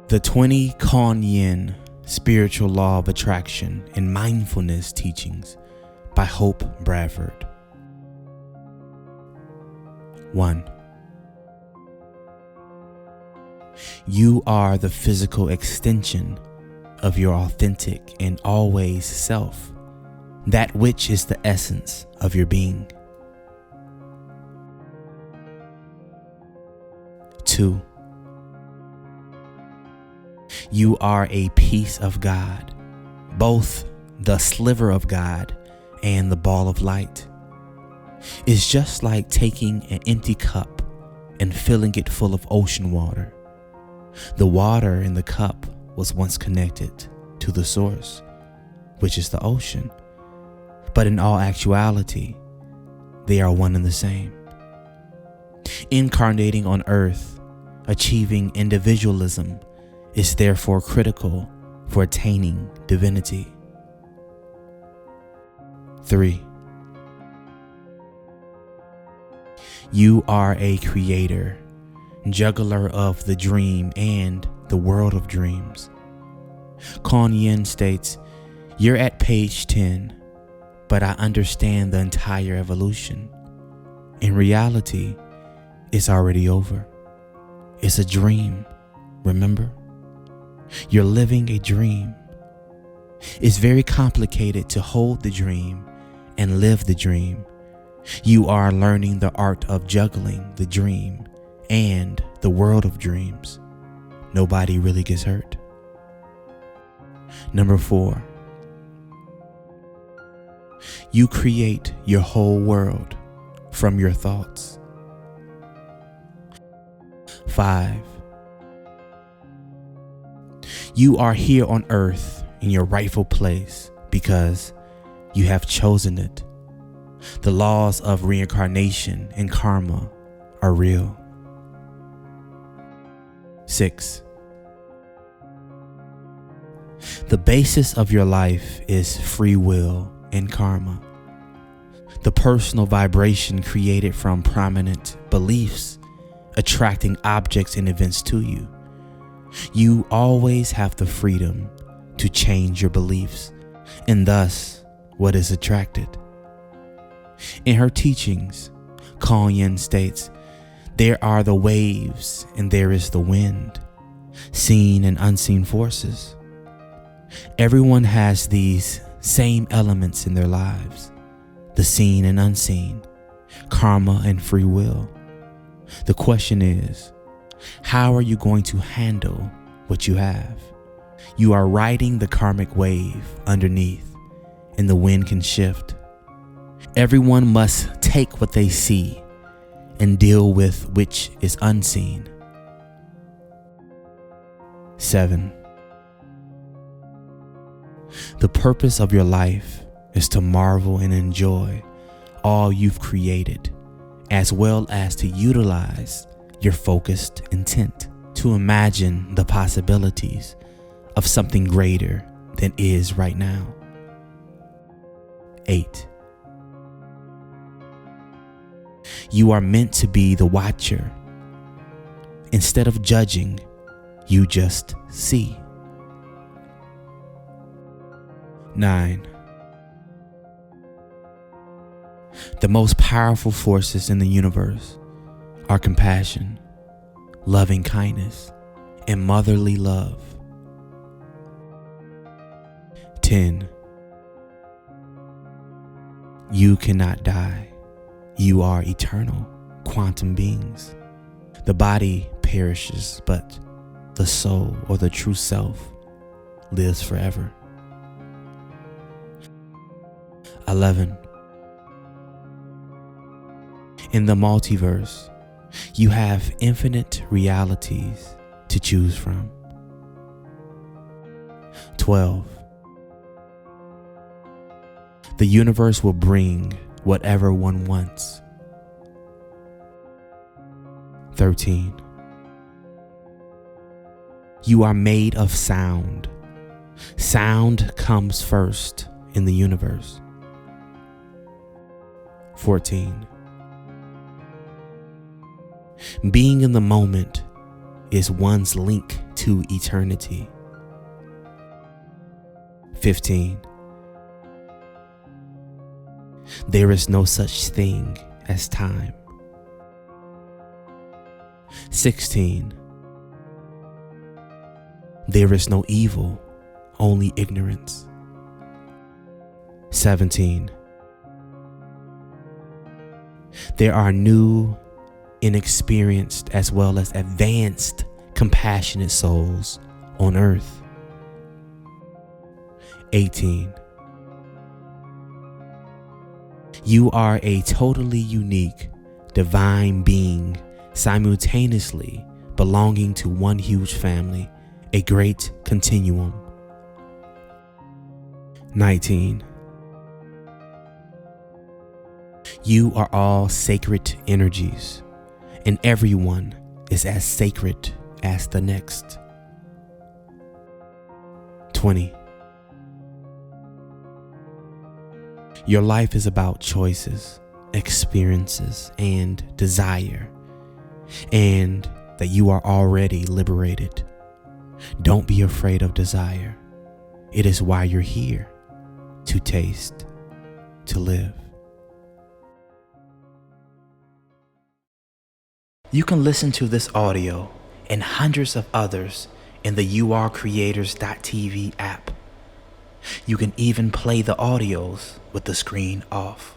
The 20 Kanye Spiritual Law of Attraction and Mindfulness Teachings by Hope Bradford. 1. You are the physical extension of your authentic and always self, that which is the essence of your being. 2. You are a piece of God, both the sliver of God and the ball of light. It's just like taking an empty cup and filling it full of ocean water. The water in the cup was once connected to the source, which is the ocean. But in all actuality, they are one and the same. Incarnating on earth, achieving individualism, is therefore critical for attaining divinity. 3. You are a creator, juggler of the dream and the world of dreams. Kanye states, "You're at page 10, but I understand the entire evolution. In reality, it's already over. It's a dream, remember? You're living a dream. It's very complicated to hold the dream and live the dream. You are learning the art of juggling the dream and the world of dreams. Nobody really gets hurt." 4. You create your whole world from your thoughts. 5. You are here on earth in your rightful place because you have chosen it. The laws of reincarnation and karma are real. 6. The basis of your life is free will and karma. The personal vibration created from prominent beliefs, attracting objects and events to you. You always have the freedom to change your beliefs and thus what is attracted. In her teachings, Kanye states, "There are the waves and there is the wind, seen and unseen forces. Everyone has these same elements in their lives, the seen and unseen, karma and free will. The question is, how are you going to handle what you have? You are riding the karmic wave underneath, and the wind can shift. Everyone must take what they see and deal with which is unseen." 7. The purpose of your life is to marvel and enjoy all you've created, as well as to utilize your focused intent to imagine the possibilities of something greater than is right now. 8. You are meant to be the watcher. Instead of judging, you just see. 9. The most powerful forces in the universe are compassion, loving kindness, and motherly love. 10. You cannot die. You are eternal, quantum beings. The body perishes, but the soul or the true self lives forever. 11. In the multiverse, you have infinite realities to choose from. 12. The universe will bring whatever one wants. 13. You are made of sound. Sound comes first in the universe. 14. Being in the moment, is one's link to eternity. 15. There is no such thing as time. 16. There is no evil, only ignorance. 17. There are new, inexperienced, as well as advanced, compassionate souls on earth. 18. You are a totally unique, divine being, simultaneously belonging to one huge family, a great continuum. 19. You are all sacred energies, and everyone is as sacred as the next. 20. Your life is about choices, experiences, and desire, and that you are already liberated. Don't be afraid of desire. It is why you're here, to taste, to live. You can listen to this audio and hundreds of others in the YouAreCreators.tv app. You can even play the audios with the screen off.